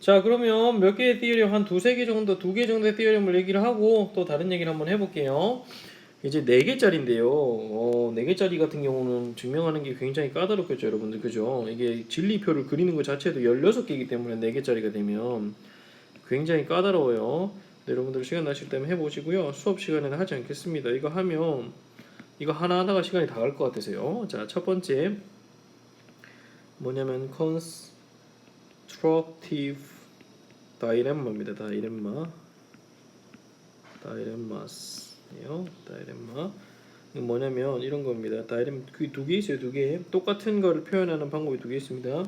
자, 그러면 몇 개의 티어리엄, 한 두세 개 정도, 두 개 정도의 티어리엄을 얘기를 하고 또 다른 얘기를 한번 해볼게요. 이제 4개짜리인데요. 4개짜리 같은 경우는 증명하는 게 굉장히 까다롭겠죠, 여러분들. 그죠? 이게 진리표를 그리는 것 자체도 16개이기 때문에 4개짜리가 되면 굉장히 까다로워요. 네, 여러분들 시간 나실 때면 해보시고요. 수업 시간에는 하지 않겠습니다. 이거 하면 이거 하나하나가 시간이 다 갈 것 같아서요. 자, 첫 번째 뭐냐면 constructive dilemma입니다. 다이렘마스예요. 다이렘마. 이건 뭐냐면 이런 겁니다. 두 개 있어요. 두 개. 똑같은 거를 표현하는 방법이 두 개 있습니다.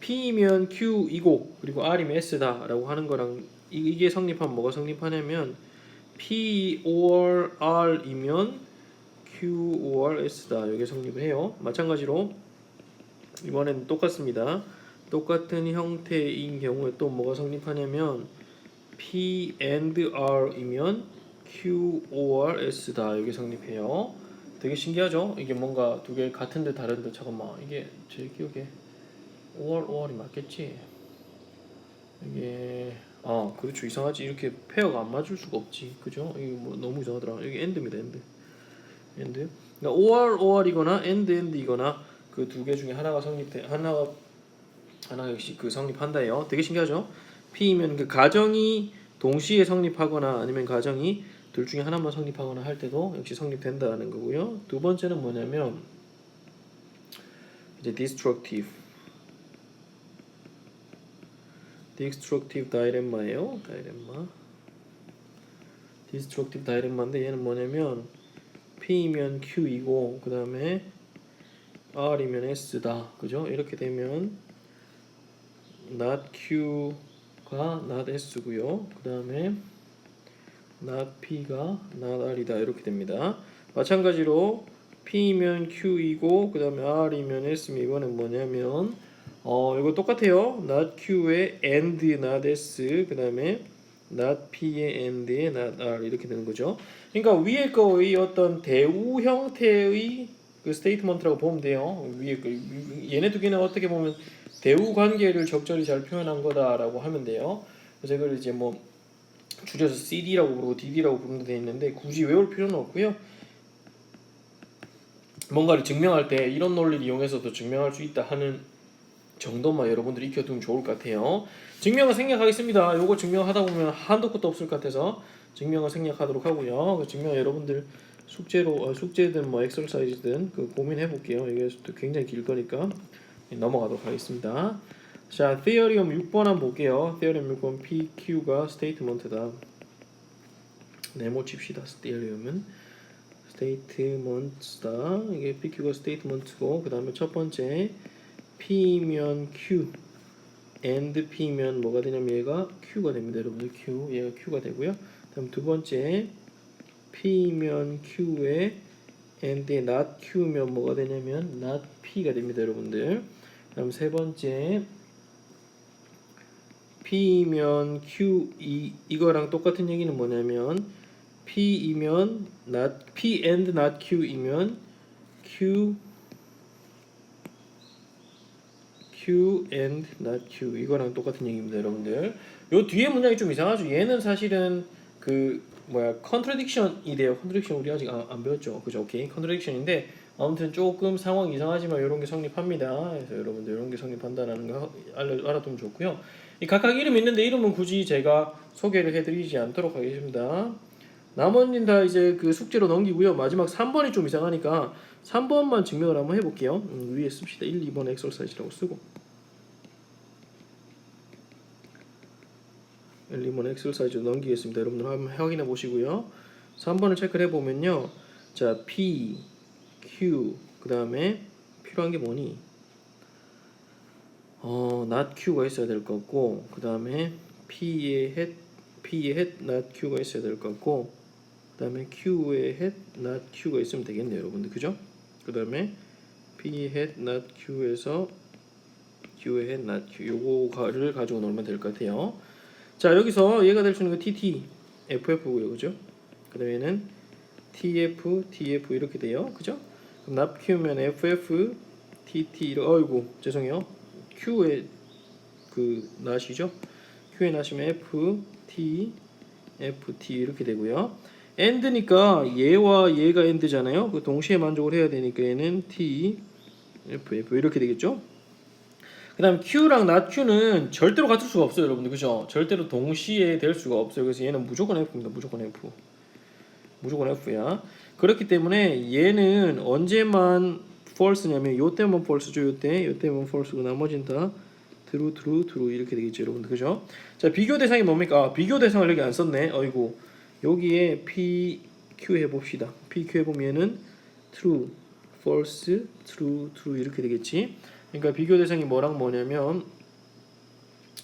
P이면 Q이고 그리고 R이면 S다 라고 하는 거랑 이게 성립하면 뭐가 성립하냐면 P or R이면 Q or S다. 이게 성립을 해요. 마찬가지로 이번에는 똑같습니다. 똑같은 형태인 경우에 또 뭐가 성립하냐면 P and R이면 Q or S다. 이게 성립해요. 되게 신기하죠? 이게 뭔가 두 개 같은데 다른데 잠깐만 이게 제 기억에 OR이 맞겠지? 이게 그렇죠. 이상하지. 이렇게 페어가 안 맞을 수가 없지. 그죠? 이게 뭐 너무 이상하더라. 여기 엔드입니다. 엔드. 그러니까 OR이거나 엔드이거나 그 두 개 중에 하나가 성립돼 하나 역시 그 성립한다예요. 되게 신기하죠? P이면 그 가정이 동시에 성립하거나 아니면 가정이 둘 중에 하나만 성립하거나 할 때도 역시 성립된다는 거고요. 두 번째는 뭐냐면 이제 destructive dilemma예요. destructive dilemma인데 얘는 뭐냐면 P이면 Q이고 그 다음에 R이면 S다. 그죠? 이렇게 되면 not Q가 not S고요. 그 다음에 not P가 not R이다. 이렇게 됩니다. 마찬가지로 P면 Q이고 그 다음에 R이면 S면 이거는 뭐냐면 이거 똑같아요. not Q에 and not S 그 다음에 not P에 and에 not R 이렇게 되는 거죠. 그러니까 위에 거의 어떤 대우 형태의 그 스테이트먼트라고 보면 돼요. 위에 거 얘네 두 개는 어떻게 보면 대우 관계를 적절히 잘 표현한 거다라고 하면 돼요. 그래서 이걸 이제 뭐 줄여서 CD라고 부르고 DD라고 부르는 데 있는데 굳이 외울 필요는 없고요. 뭔가를 증명할 때 이런 논리를 이용해서도 증명할 수 있다 하는 정도만 여러분들이 익혀두면 좋을 것 같아요. 증명을 생략하겠습니다. 요거 증명하다 보면 한도 끝도 없을 것 같아서 증명을 생략하도록 하고요. 그 증명 여러분들 숙제든 뭐 엑서사이즈든 그 고민해 볼게요. 이게 굉장히 길 거니까 넘어가도록 하겠습니다. 자, theorem 6번 한번 볼게요. theorem 6번 PQ가 statement다. 네모 칩시다. theorem은 statements다. 이게 PQ가 statement고 그 다음에 첫 번째 P면 Q and P면 뭐가 되냐면 얘가 Q가 됩니다. 여러분들 얘가 Q가 되고요. 다음 두 번째 P면 Q에 and에 not Q면 뭐가 되냐면 not P가 됩니다. 여러분들. 다음 세 번째 P면 Q 이거랑 똑같은 얘기는 뭐냐면 P이면 not P and not Q이면 Q and not Q 이거랑 똑같은 얘기입니다, 여러분들. 요 뒤에 문장이 좀 이상하죠. 얘는 사실은 그 contradiction이 돼요. contradiction 우리 아직 안 배웠죠, 그죠? 오케이, contradiction인데 아무튼 조금 상황 이상하지만 이런 게 성립합니다. 그래서 여러분들 이런 게 성립한다라는 거 알아두면 좋고요. 이 각각 이름 있는데 이름은 굳이 제가 소개를 해드리지 않도록 하겠습니다. 나머지는 다 이제 그 숙제로 넘기고요. 마지막 3번이 좀 이상하니까 3번만 증명을 한번 해볼게요. 위에 씁시다. 1, 2번 엑서사이즈라고 쓰고 1, 2번 엑서사이즈 넘기겠습니다. 여러분들 한번 확인해 보시고요. 3번을 체크를 해보면요. 자, P, Q 그 다음에 필요한 게 뭐니? not Q가 있어야 될 것 같고 그 다음에 P의 head not Q가 있어야 될 것 같고 그 다음에 Q의 head not Q가 있으면 되겠네요, 여러분들. 그죠? 그 다음에 P head not Q에서 Q의 head not Q 요거를 가지고 놀면 될 것 같아요. 자, 여기서 얘가 될 수 있는 거 TT FF고요, 그죠? 그 다음에 얘는 TF TF 이렇게 돼요, 그죠? 그럼 not Q면 FF TT 어이구 죄송해요. Q의 그 not이죠. q의 not이면 ft 이렇게 되고요. and니까 얘와 얘가 and잖아요. 그 동시에 만족을 해야 되니까 얘는 t f 이렇게 되겠죠. 그 다음 q랑 not q는 절대로 같을 수가 없어요, 여러분들. 그죠? 절대로 동시에 될 수가 없어요. 그래서 얘는 무조건 f입니다. 무조건 f야. 그렇기 때문에 얘는 언제만 false냐면 요 때만 false죠. 요 때만 false고 나머지는 다 true 이렇게 되겠죠, 여러분들. 그죠? 자, 비교 대상이 뭡니까? 비교 대상을 여기 안 썼네. 어이구. 여기에 PQ 해봅시다. PQ 해보면 얘는 true, false, true 이렇게 되겠지. 그러니까 비교 대상이 뭐랑 뭐냐면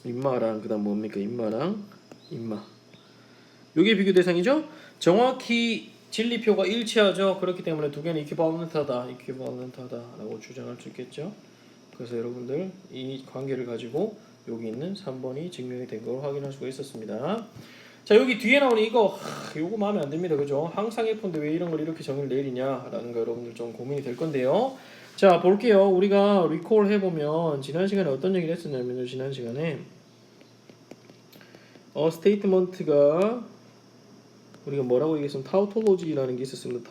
임마랑 그다음 뭡니까? 임마랑 임마. 요게 비교 대상이죠. 정확히 진리표가 일치하죠. 그렇기 때문에 두 개는 이퀴바런트하다라고 주장할 수 있겠죠. 그래서 여러분들 이 관계를 가지고 여기 있는 3번이 증명이 된 걸 확인할 수가 있었습니다. 자, 여기 뒤에 나오는 이거 요거 마음에 안 듭니다. 그죠? 항상 F인데 왜 이런 걸 이렇게 정의를 내리냐라는 거 여러분들 좀 고민이 될 건데요. 자, 볼게요. 우리가 리콜 해보면 지난 시간에 어떤 얘기를 했었냐면요. 지난 시간에 스테이트먼트가 우리가 뭐라고 얘기했으면 타우톨로지라는 게 있었습니다.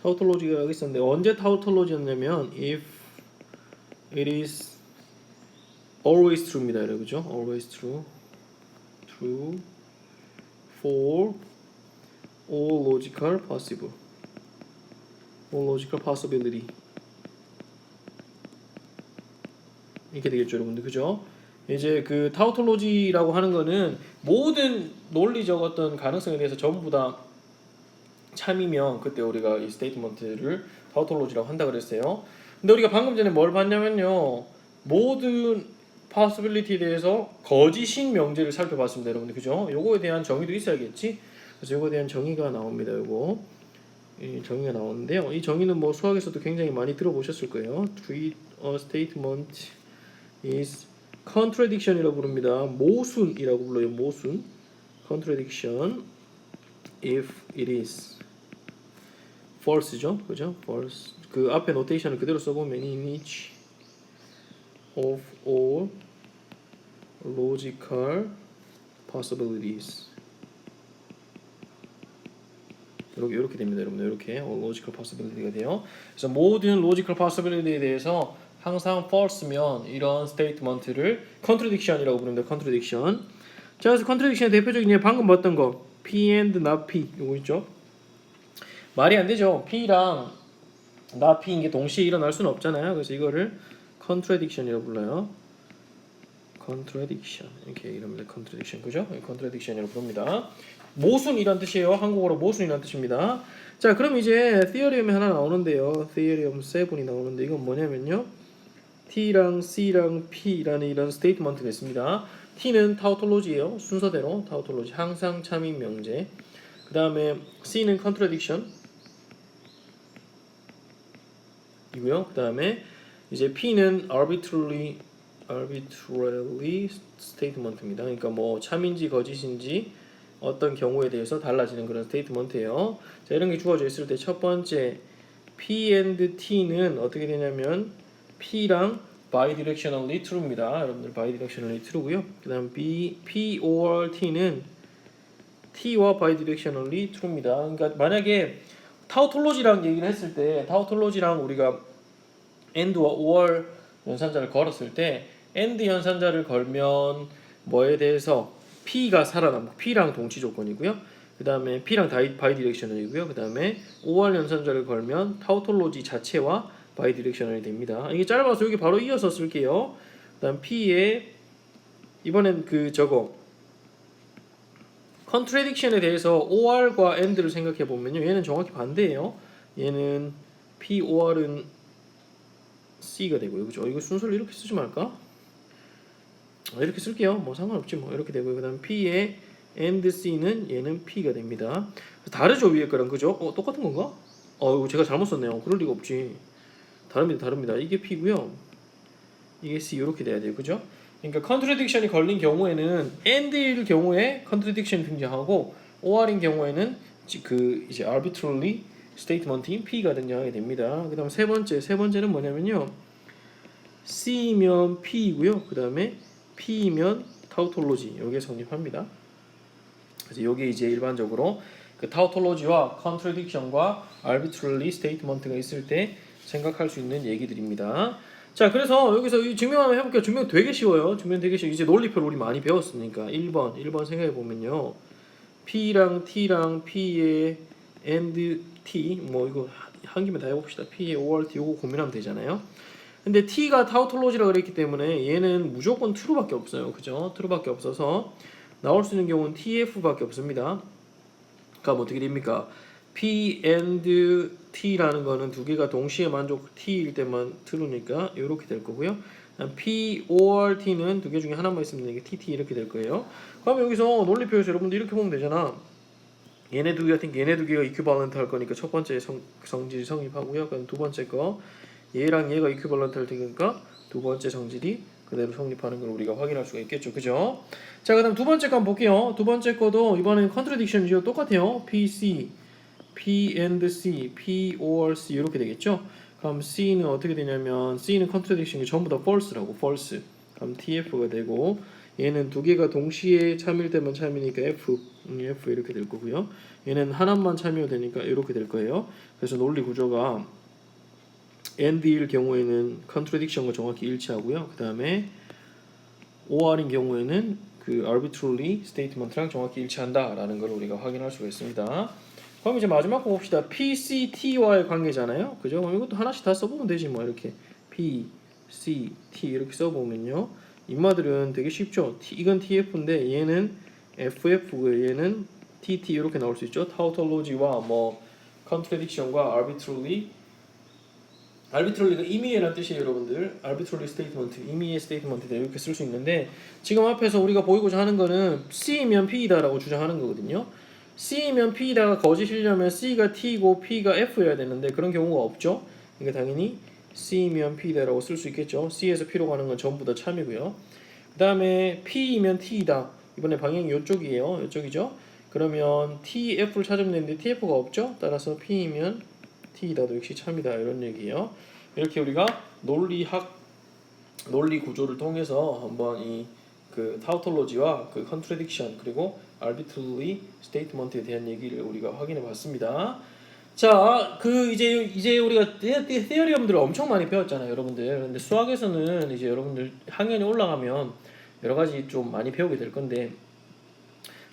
타우톨로지가 있었는데 언제 타우톨로지였냐면 if it is always true입니다. 그죠? always true for all logical possibility 이렇게 되겠죠, 여러분들. 그죠? 이제 그 타우톨로지라고 하는 거는 모든 논리적 어떤 가능성에 대해서 전부 다 참이면 그때 우리가 이 스테이트먼트를 타우톨로지라고 한다 그랬어요. 근데 우리가 방금 전에 뭘 봤냐면요. 모든 possibility에 대해서 거짓인 명제를 살펴봤습니다, 여러분들. 그죠? 요거에 대한 정의도 있어야겠지. 그래서 요거에 대한 정의가 나옵니다. 요거. 이 정의가 나오는데요. 이 정의는 뭐 수학에서도 굉장히 많이 들어보셨을 거예요. Treat a statement is contradiction이라고 부릅니다. 모순이라고 불러요. 모순. contradiction if it is false죠. 그죠? false. 그 앞에 노테이션을 그대로 써보면 in each of all logical possibilities 이렇게 됩니다, 여러분들. 이렇게 logical possibility가 돼요. 그래서 모든 logical possibility에 대해서 항상 false면 이런 statement를 contradiction이라고 부릅니다. contradiction. 자, 그래서 contradiction의 대표적인 예 방금 봤던 거 P and not P 이거 있죠. 말이 안 되죠. P랑 not P인 게 동시에 일어날 수는 없잖아요. 그래서 이거를 contradiction이라고 불러요. contradiction 이렇게 이럽니다. contradiction 그죠? contradiction이라고 부릅니다. 모순이란 뜻이에요. 한국어로 모순이란 뜻입니다. 자, 그럼 이제 theorem이 하나 나오는데요. theorem 7이 나오는데 이건 뭐냐면요. T랑 C랑 P라는 이런 스테이트먼트가 있습니다. T는 타우톨로지예요. 순서대로 타우톨로지 항상 참인 명제. 그 다음에 C는 contradiction 이고요. 그 다음에 이제 P는 arbitrary statement입니다. 그러니까 뭐 참인지 거짓인지 어떤 경우에 대해서 달라지는 그런 스테이트먼트예요. 자, 이런 게 주어져 있을 때 첫 번째 P and T는 어떻게 되냐면 P랑 bidirectionally true입니다. 여러분들 bidirectionally true고요. 그다음 P or T는 T와 bidirectionally true입니다. 그러니까 만약에 타우톨로지랑 얘기를 했을 때 타우톨로지랑 우리가 and와 or 연산자를 걸었을 때 and 연산자를 걸면 뭐에 대해서 P가 살아남고 P랑 동치 조건이고요. 그 다음에 P랑 바이디렉셔널이고요. 그 다음에 OR 연산자를 걸면 타우톨로지 자체와 바이디렉셔널이 됩니다. 이게 짧아서 여기 바로 이어서 쓸게요. 그 다음 P에 이번엔 그 저거 컨트래딕션에 대해서 OR과 AND를 생각해 보면요. 얘는 정확히 반대예요. 얘는 P, OR은 C가 되고요. 그죠? 이거 순서를 이렇게 쓰지 말까? 이렇게 쓸게요. 뭐 상관없지 뭐. 이렇게 되고요. 그다음 P에 and C는 얘는 P가 됩니다. 다르죠, 위에 거랑. 그죠? 똑같은 건가? 이거 제가 잘못 썼네요. 그럴 리가 없지. 다릅니다. 이게 P고요. 이게 C 이렇게 돼야 돼요. 그죠? 그러니까 컨트래딕션이 걸린 경우에는 AND일 경우에 컨트래딕션이 등장하고 OR인 경우에는 그 이제 arbitrarily statement인 P가 등장하게 됩니다. 그다음 세 번째는 뭐냐면요. C면 P이고요. 그 다음에 P면 타우톨로지 여기에 성립합니다. 그래서 여기 이제 일반적으로 그 타우톨로지와 contradiction과 arbitrary statement가 있을 때 생각할 수 있는 얘기들입니다. 자, 그래서 여기서 이 증명 한번 해볼게요. 증명 되게 쉬워요. 증명 되게 쉬워. 이제 논리표를 우리 많이 배웠으니까 1번 생각해 보면요. P랑 T랑 P의 and T 뭐 이거 한 김에 다 해봅시다. P의 or T 요거 고민하면 되잖아요. 근데 T가 타우톨로지라 그랬기 때문에 얘는 무조건 true밖에 없어요. 그죠? true밖에 없어서 나올 수 있는 경우는 TF밖에 없습니다. 그럼 어떻게 됩니까? P and T라는 거는 두 개가 동시에 만족 T일 때만 true니까 이렇게 될 거고요. P or T는 두 개 중에 하나만 있으면 이게 TT 이렇게 될 거예요. 그럼 여기서 논리표에서 여러분들 이렇게 보면 되잖아. 얘네 두 개가 이퀴발런트 할 거니까 첫 번째 성질이 성립하고요. 그럼 두 번째 거 얘랑 얘가 이퀴발런트 할 테니까 두 번째 성질이 그대로 성립하는 걸 우리가 확인할 수가 있겠죠. 그죠? 자, 그다음 두 번째 거 한번 볼게요. 두 번째 거도 이번에는 contradiction이죠. 똑같아요. P, C, P and C, P or C 이렇게 되겠죠. 그럼 C는 어떻게 되냐면 C는 contradiction이 전부 다 false라고 false. 그럼 TF가 되고 얘는 두 개가 동시에 참일 때만 참이니까 F 이렇게 될 거고요. 얘는 하나만 참여가 되니까 이렇게 될 거예요. 그래서 논리 구조가 and일 경우에는 contradiction과 정확히 일치하고요. 그 다음에 or인 경우에는 그 arbitrary statement랑 정확히 일치한다라는 걸 우리가 확인할 수가 있습니다. 그럼 이제 마지막 거 봅시다. P, C, T와의 관계잖아요. 그죠? 그럼 이것도 하나씩 다 써보면 되지 뭐 이렇게 P, C, T 이렇게 써보면요. 인마들은 되게 쉽죠. 이건 TF인데 얘는 FF고요. 얘는 TT 이렇게 나올 수 있죠. 타우톨로지와 뭐 contradiction과 arbitrary가 임의라는 뜻이에요, 여러분들. arbitrary statement, 임의의 statement다 이렇게 쓸 수 있는데 지금 앞에서 우리가 보이고자 하는 거는 C면 P이다라고 주장하는 거거든요. C면 P이다가 거짓이려면 C가 T고 P가 F여야 되는데 그런 경우가 없죠. 그러니까 당연히 C면 P다라고 쓸 수 있겠죠. C에서 P로 가는 건 전부 다 참이고요. 그 다음에 P이면 T이다. 이번에 방향이 이쪽이에요. 이쪽이죠. 그러면 TF를 찾으면 되는데 TF가 없죠. 따라서 P이면 T이다도 역시 참이다 이런 얘기예요. 이렇게 우리가 논리 구조를 통해서 한번 이 그 타우톨로지와 그 컨트래딕션 그리고 arbitrary statement에 대한 얘기를 우리가 확인해 봤습니다. 자, 그 이제 우리가 theorem들을 엄청 많이 배웠잖아요, 여러분들. 근데 수학에서는 이제 여러분들 학년이 올라가면 여러 가지 좀 많이 배우게 될 건데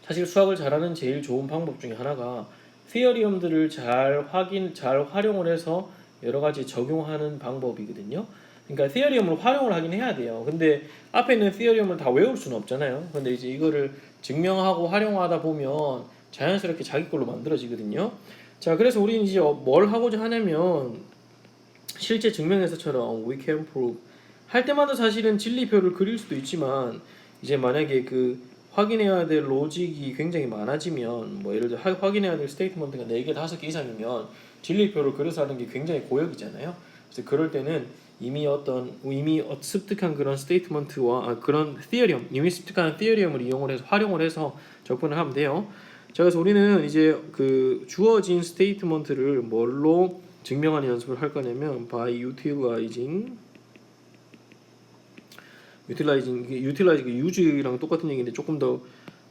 사실 수학을 잘하는 제일 좋은 방법 중에 하나가 theorem들을 잘 활용을 해서 여러 가지 적용하는 방법이거든요. 그러니까 theorem을 활용을 하긴 해야 돼요. 근데 앞에 있는 theorem을 다 외울 수는 없잖아요. 근데 이제 이거를 증명하고 활용하다 보면 자연스럽게 자기 걸로 만들어지거든요. 자, 그래서 우리는 이제 뭘 하고자 하냐면 실제 증명에서처럼 we can prove 할 때마다 사실은 진리표를 그릴 수도 있지만 이제 만약에 그 확인해야 될 로직이 굉장히 많아지면 뭐 예를 들어 확인해야 될 스테이트먼트가 4개, 5개 이상이면 진리표를 그려서 하는 게 굉장히 고역이잖아요. 그래서 그럴 때는 이미 습득한 그런 스테이트먼트와 그런 theorem, 이미 습득한 theorem을 이용을 해서 활용을 해서 접근을 하면 돼요. 자, 그래서 우리는 이제 그 주어진 스테이트먼트를 뭘로 증명하는 연습을 할 거냐면 by utilizing 그 use랑 똑같은 얘기인데 조금 더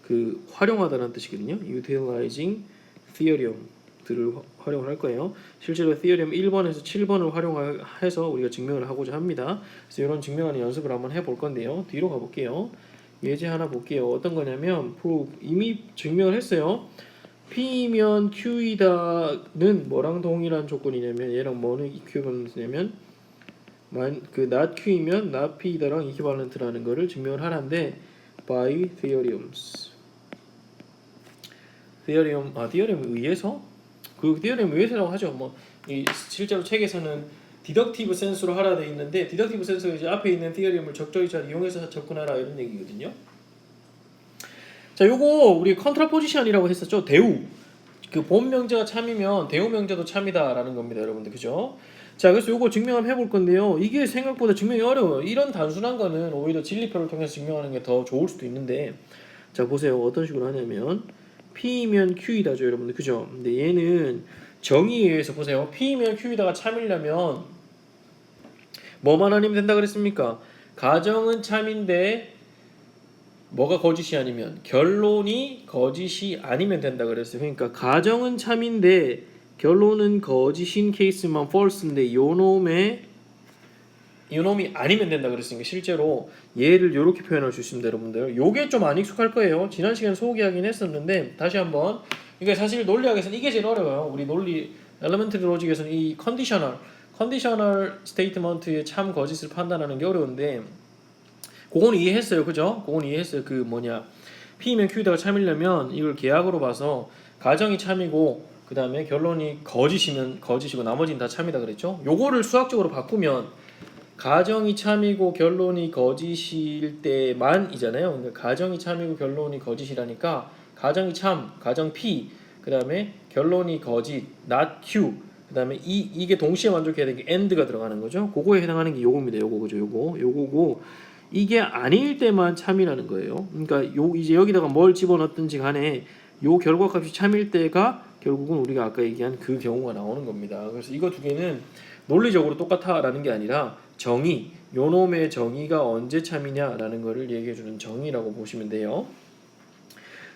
그 활용하다는 뜻이거든요. utilizing theorem들을 활용을 할 거예요. 실제로 theorem 1번에서 7번을 활용해서 우리가 증명을 하고자 합니다. 그래서 이런 증명하는 연습을 한번 해볼 건데요. 뒤로 가볼게요. 예제 하나 볼게요. 어떤 거냐면 prove 이미 증명을 했어요. P면 Q이다는 뭐랑 동일한 조건이냐면 얘랑 뭐는 equivalent냐면 그 not Q이면 not P이다랑 equivalent라는 거를 증명을 하는데 by theorems. theorem에 의해서 그 theorem에 의해서라고 하죠. 뭐 이 실제로 책에서는 디덕티브 센스로 하라 돼 있는데 디덕티브 센스가 이제 앞에 있는 theorem을 적절히 잘 이용해서 접근하라 이런 얘기거든요. 자, 요거 우리 컨트라포지션이라고 했었죠. 대우. 그 본 명제가 참이면 대우 명제도 참이다라는 겁니다, 여러분들. 그죠? 자, 그래서 요거 증명 한번 해볼 건데요. 이게 생각보다 증명이 어려워요. 이런 단순한 거는 오히려 진리표를 통해서 증명하는 게 더 좋을 수도 있는데 자, 보세요. 어떤 식으로 하냐면 P면 Q이다죠, 여러분들. 그죠? 근데 얘는 정의에 의해서 보세요. P면 Q이다가 참이려면 뭐만 아니면 된다 그랬습니까? 가정은 참인데 뭐가 거짓이 아니면 결론이 거짓이 아니면 된다 그랬어요. 그러니까 가정은 참인데 결론은 거짓인 케이스만 false인데 요놈이 아니면 된다 그랬으니까 실제로 얘를 이렇게 표현할 수 있습니다, 여러분들. 요게 좀 안 익숙할 거예요. 지난 시간에 소개하긴 했었는데 다시 한번 이게 사실 논리학에서는 이게 제일 어려워요. 우리 논리 엘리멘터리 로직에서는 이 컨디셔널 스테이트먼트의 참 거짓을 판단하는 게 어려운데 그건 이해했어요, 그죠? 그건 이해했어요. 그 뭐냐 P면 Q다가 참이려면 이걸 계약으로 봐서 가정이 참이고 그 다음에 결론이 거짓이면 거짓이고 나머지는 다 참이다 그랬죠? 요거를 수학적으로 바꾸면 가정이 참이고 결론이 거짓일 때만이잖아요. 그러니까 가정이 참이고 결론이 거짓이라니까 가정이 참, 가정 P, 그 다음에 결론이 거짓, not Q, 그 다음에 이게 동시에 만족해야 되는 게 and가 들어가는 거죠. 그거에 해당하는 게 요겁니다. 요거 그죠? 요거고 이게 아닐 때만 참이라는 거예요. 그러니까 이제 여기다가 뭘 집어넣든지 간에 요 결과값이 참일 때가 결국은 우리가 아까 얘기한 그 경우가 나오는 겁니다. 그래서 이거 두 개는 논리적으로 똑같아라는 게 아니라 정의, 요놈의 정의가 언제 참이냐라는 거를 얘기해주는 정의라고 보시면 돼요.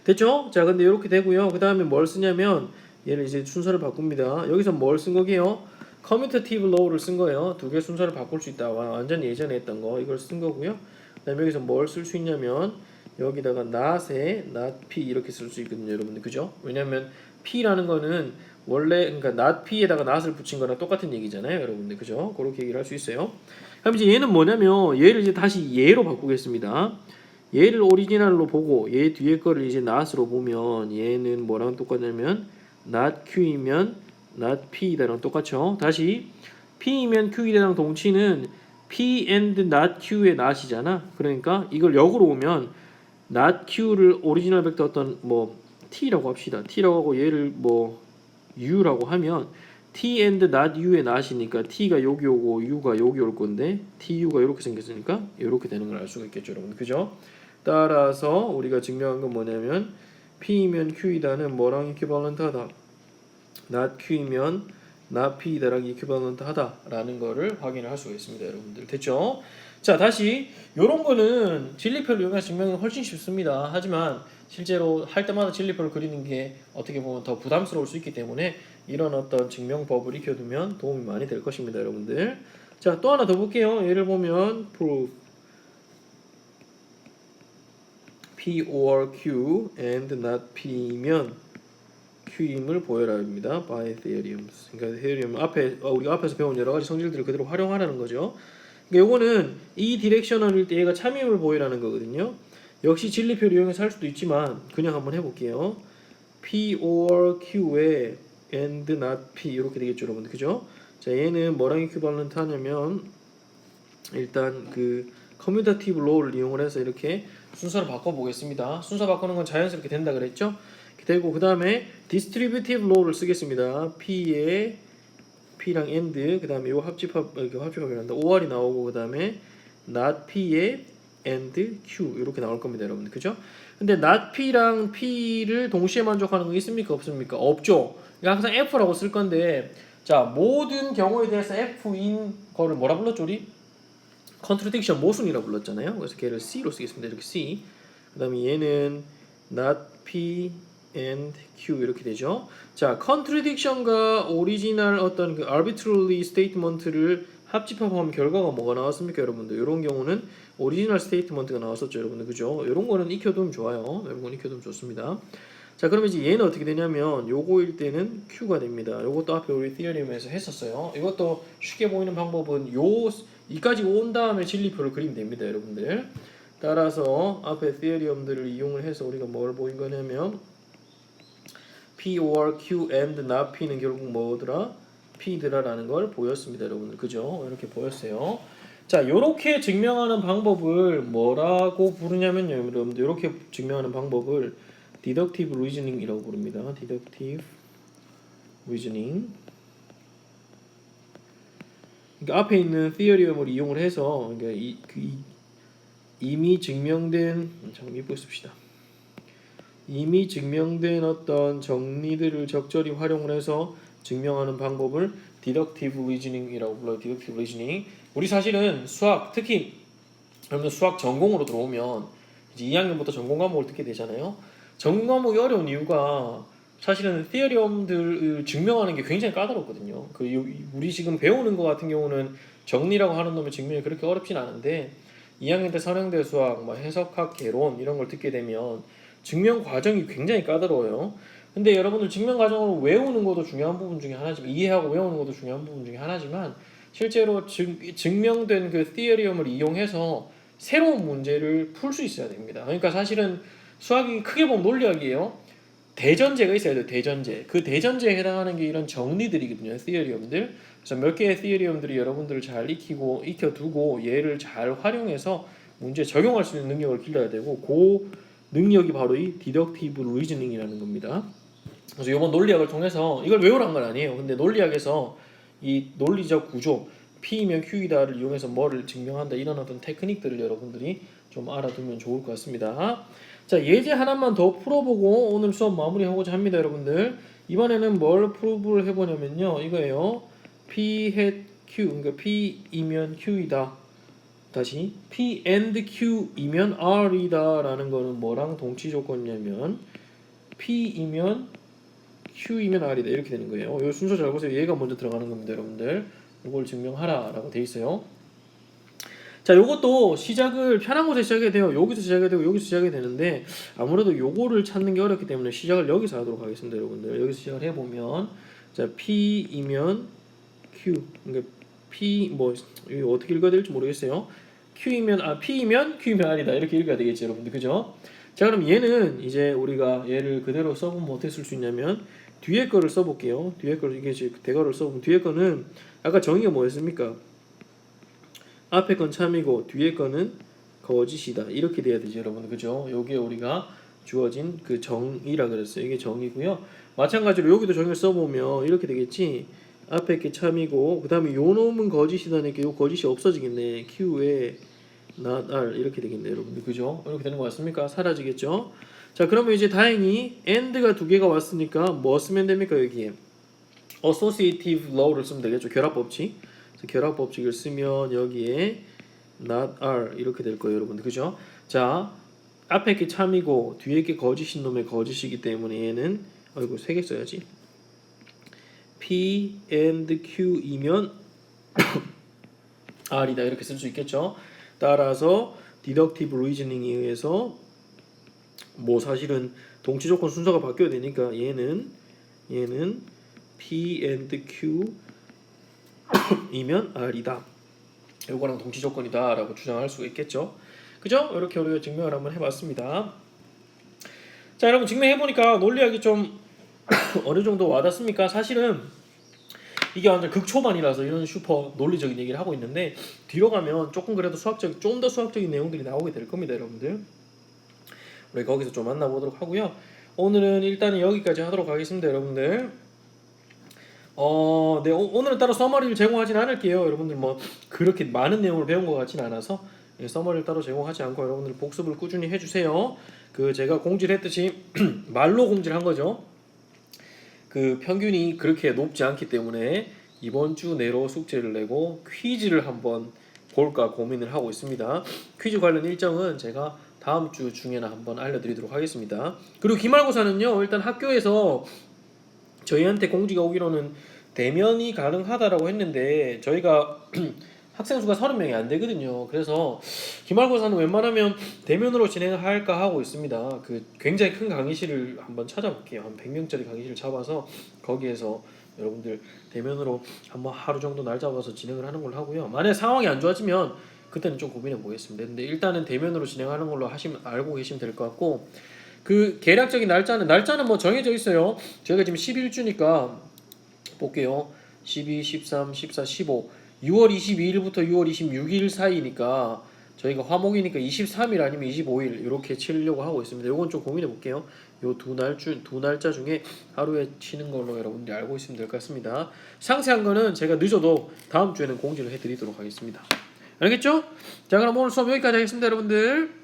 됐죠? 자, 근데 이렇게 되고요. 그 다음에 뭘 쓰냐면 얘를 이제 순서를 바꿉니다. 여기서 뭘 쓴 거게요? 커뮤니티브 로우를 쓴 거예요. 두 개 순서를 바꿀 수 있다. 완전 예전에 했던 거 이걸 쓴 거고요. 그 다음에 여기서 뭘 쓸 수 있냐면 여기다가 not에 not p 이렇게 쓸 수 있거든요, 여러분들. 그죠? 왜냐면 p라는 거는 원래 그러니까 not p에다가 not을 붙인 거랑 똑같은 얘기잖아요, 여러분들. 그죠? 그렇게 얘기를 할 수 있어요. 그럼 이제 얘는 뭐냐면 얘를 이제 다시 얘로 바꾸겠습니다. 얘를 오리지널로 보고 얘 뒤에 거를 이제 not으로 보면 얘는 뭐랑 똑같냐면 not q이면 not p이다랑 똑같죠. 다시 p이면 q이다랑 동치는 p and not q의 not이잖아. 그러니까 이걸 역으로 오면 not q를 오리지널 벡터 어떤 뭐 t라고 합시다. t라고 하고 얘를 뭐 u라고 하면 t and not u의 not이니까 t가 여기 오고 u가 여기 올 건데 tu가 이렇게 생겼으니까 이렇게 되는 걸 알 수가 있겠죠, 여러분. 그죠? 따라서 우리가 증명한 건 뭐냐면 P이면 Q이다는 뭐랑 이퀴벌런트하다. not Q이면 not P이다랑 이퀴벌런트하다라는 거를 확인을 할 수가 있습니다, 여러분들. 됐죠? 자, 다시 이런 거는 진리표를 이용해서 증명이 훨씬 쉽습니다. 하지만 실제로 할 때마다 진리표를 그리는 게 어떻게 보면 더 부담스러울 수 있기 때문에 이런 어떤 증명법을 익혀두면 도움이 많이 될 것입니다, 여러분들. 자, 또 하나 더 볼게요. 예를 보면 proof P or Q and not P면 Q임을 보여라입니다. by theorems. 그러니까 theorem 앞에 우리가 앞에서 배운 여러 가지 성질들을 그대로 활용하라는 거죠. 그러니까 요거는 이 디렉셔널일 때 얘가 참임을 보여라는 거거든요. 역시 진리표를 이용해서 할 수도 있지만 그냥 한번 해볼게요. P or Q에 and not P 이렇게 되겠죠, 여러분들. 그죠? 자, 얘는 뭐랑 이퀴벌런트 하냐면 일단 그 커뮤니티브 로우를 이용을 해서 이렇게 순서를 바꿔보겠습니다. 순서 바꾸는 건 자연스럽게 된다 그랬죠? 되고 그 다음에 디스트리뷰티브 로우를 쓰겠습니다. P에 P랑 AND 그 다음에 요 합집합이란다. OR이 나오고 그 다음에 not P에 AND Q 이렇게 나올 겁니다, 여러분들. 그죠? 근데 not P랑 P를 동시에 만족하는 거 있습니까? 없습니까? 없죠. 항상 F라고 쓸 건데 자, 모든 경우에 대해서 F인 거를 뭐라 불렀죠, 우리? 컨트라딕션 모순이라고 불렀잖아요. 그래서 걔를 C로 쓰겠습니다. 이렇게 C. 그 다음에 얘는 not P and Q 이렇게 되죠. 자, contradiction과 오리지널 어떤 그 arbitrary statement를 합집합하면 결과가 뭐가 나왔습니까, 여러분들? 이런 경우는 오리지널 스테이트먼트가 나왔었죠, 여러분들. 그죠? 이런 거는 익혀두면 좋아요. 이런 건 익혀두면 좋습니다. 자, 그러면 이제 얘는 어떻게 되냐면 요거일 때는 Q가 됩니다. 요것도 앞에 우리 티어리움에서 했었어요. 이것도 쉽게 보이는 방법은 이까지 온 다음에 진리표를 그리면 됩니다, 여러분들. 따라서 앞에 티어리움들을 이용을 해서 우리가 뭘 보인 거냐면 P or Q and not P는 결국 뭐더라? P더라라는 걸 보였습니다, 여러분들. 그죠? 이렇게 보였어요. 자, 요렇게 증명하는 방법을 뭐라고 부르냐면요, 여러분들. 요렇게 증명하는 방법을 deductive reasoning이라고 부릅니다. deductive reasoning. 그러니까 앞에 있는 theorem을 이용을 해서 그러니까 이미 증명된 잠깐 보십시다. 이미 증명된 어떤 정리들을 적절히 활용을 해서 증명하는 방법을 deductive reasoning이라고 불러요. deductive reasoning. 우리 사실은 수학, 특히 여러분들 수학 전공으로 들어오면 이제 2학년부터 전공 과목을 듣게 되잖아요. 전공 과목이 어려운 이유가 사실은 티어리엄들을 증명하는 게 굉장히 까다롭거든요. 우리 지금 배우는 거 같은 경우는 정리라고 하는 놈의 증명이 그렇게 어렵진 않은데 2학년 때 선행대 수학, 뭐 해석학 개론 이런 걸 듣게 되면 증명 과정이 굉장히 까다로워요. 근데 여러분들 증명 과정을 외우는 것도 중요한 부분 중에 하나지만 이해하고 외우는 것도 중요한 부분 중에 하나지만 실제로 증명된 그 티어리엄을 이용해서 새로운 문제를 풀 수 있어야 됩니다. 그러니까 사실은 수학이 크게 보면 논리학이에요. 대전제가 있어야 돼요. 대전제. 그 대전제에 해당하는 게 이런 정리들이거든요. 티어리엄들. 그래서 몇 개의 티어리엄들이 여러분들을 잘 익혀두고 얘를 잘 활용해서 문제에 적용할 수 있는 능력을 길러야 되고 그 능력이 바로 이 디덕티브 리즈닝이라는 겁니다. 그래서 이번 논리학을 통해서 이걸 외우란 건 아니에요. 근데 논리학에서 이 논리적 구조 P이면 Q이다를 이용해서 뭐를 증명한다 이런 어떤 테크닉들을 여러분들이 좀 알아두면 좋을 것 같습니다. 자, 예제 하나만 더 풀어보고 오늘 수업 마무리하고자 합니다, 여러분들. 이번에는 뭘 프로브를 해보냐면요, 이거예요. P hat Q, 그러니까 P이면 Q이다. 다시 P and Q이면 R이다라는 거는 뭐랑 동치 조건이냐면 P이면 Q이면 R이다 이렇게 되는 거예요. 이 순서 잘 보세요. 얘가 먼저 들어가는 겁니다, 여러분들. 이걸 증명하라라고 돼 있어요. 자, 요것도 시작을 편한 곳에 시작해야 돼요. 여기서 시작해야 되고 여기서 시작해야 되는데 아무래도 요거를 찾는 게 어렵기 때문에 시작을 여기서 하도록 하겠습니다, 여러분들. 여기서 시작을 해보면 자, P이면 Q, 그러니까 P 뭐 이거 어떻게 읽어야 될지 모르겠어요. P이면 Q이면 R이다 이렇게 읽어야 되겠죠, 여러분들, 그죠? 자, 그럼 얘는 이제 우리가 얘를 그대로 써보면 어떻게 쓸 수 있냐면 뒤에 거를 써볼게요. 뒤에 거를 이게 지금 대괄호를 써보면 뒤에 거는 아까 정의가 뭐였습니까? 앞에 건 참이고 뒤에 거는 거짓이다 이렇게 돼야 되죠, 여러분, 그죠? 요게 우리가 주어진 그 정의라 그랬어요. 이게 정의고요. 마찬가지로 여기도 정의를 써보면 이렇게 되겠지. 앞에 게 참이고 그 다음에 요 놈은 거짓이다니까 요 거짓이 없어지겠네. Q에 not R 이렇게 되겠네, 여러분들, 그죠? 이렇게 되는 것 같습니까? 사라지겠죠? 자, 그러면 이제 다행히 and가 두 개가 왔으니까 뭐 쓰면 됩니까? 여기에 associative law를 쓰면 되겠죠. 결합 법칙. 결합 법칙을 쓰면 여기에 not R 이렇게 될 거예요, 여러분들, 그죠? 자, 앞에 게 참이고 뒤에 게 거짓인 놈의 거짓이기 때문에 얘는 아이고 세 개 써야지. P and Q이면 R이다 이렇게 쓸 수 있겠죠. 따라서 디덕티브 리즈닝에 의해서 뭐 사실은 동치 조건 순서가 바뀌어야 되니까 얘는 P and Q 이면 R이다. 요거랑 동치 조건이다 라고 주장할 수가 있겠죠. 그죠? 이렇게 우리가 증명을 한번 해봤습니다. 자, 여러분, 증명해보니까 논리학이 좀 어느 정도 와닿습니까? 사실은 이게 완전 극초반이라서 이런 슈퍼 논리적인 얘기를 하고 있는데 뒤로 가면 조금 그래도 좀 더 수학적인 내용들이 나오게 될 겁니다, 여러분들. 우리 거기서 좀 만나보도록 하고요. 오늘은 일단은 여기까지 하도록 하겠습니다, 여러분들. 네, 오늘은 따로 서머리를 제공하진 않을게요. 여러분들 뭐 그렇게 많은 내용을 배운 것 같진 않아서 서머리를 따로 제공하지 않고 여러분들 복습을 꾸준히 해주세요. 그 제가 공지를 했듯이 말로 공지를 한 거죠. 그 평균이 그렇게 높지 않기 때문에 이번 주 내로 숙제를 내고 퀴즈를 한번 볼까 고민을 하고 있습니다. 퀴즈 관련 일정은 제가 다음 주 중에나 한번 알려드리도록 하겠습니다. 그리고 기말고사는요, 일단 학교에서 저희한테 공지가 오기로는 대면이 가능하다라고 했는데 저희가 학생 수가 30명이 안 되거든요. 그래서 기말고사는 웬만하면 대면으로 진행할까 하고 있습니다. 그 굉장히 큰 강의실을 한번 찾아볼게요. 한 100명짜리 강의실을 잡아서 거기에서 여러분들 대면으로 한번 하루 정도 날 잡아서 진행을 하는 걸로 하고요. 만약 상황이 안 좋아지면 그때는 좀 고민해 보겠습니다. 근데 일단은 대면으로 진행하는 걸로 알고 계시면 될 것 같고, 그 계략적인 날짜는 뭐 정해져 있어요. 저희가 지금 11주니까 볼게요. 12, 13, 14, 15 6월 22일부터 6월 26일 사이니까 저희가 화목이니까 23일 아니면 25일 이렇게 치려고 하고 있습니다. 요건 좀 고민해 볼게요. 요 두 날짜 중에 하루에 치는 걸로 여러분들이 알고 있으면 될 것 같습니다. 상세한 거는 제가 늦어도 다음 주에는 공지를 해드리도록 하겠습니다. 알겠죠? 자, 그럼 오늘 수업 여기까지 하겠습니다, 여러분들.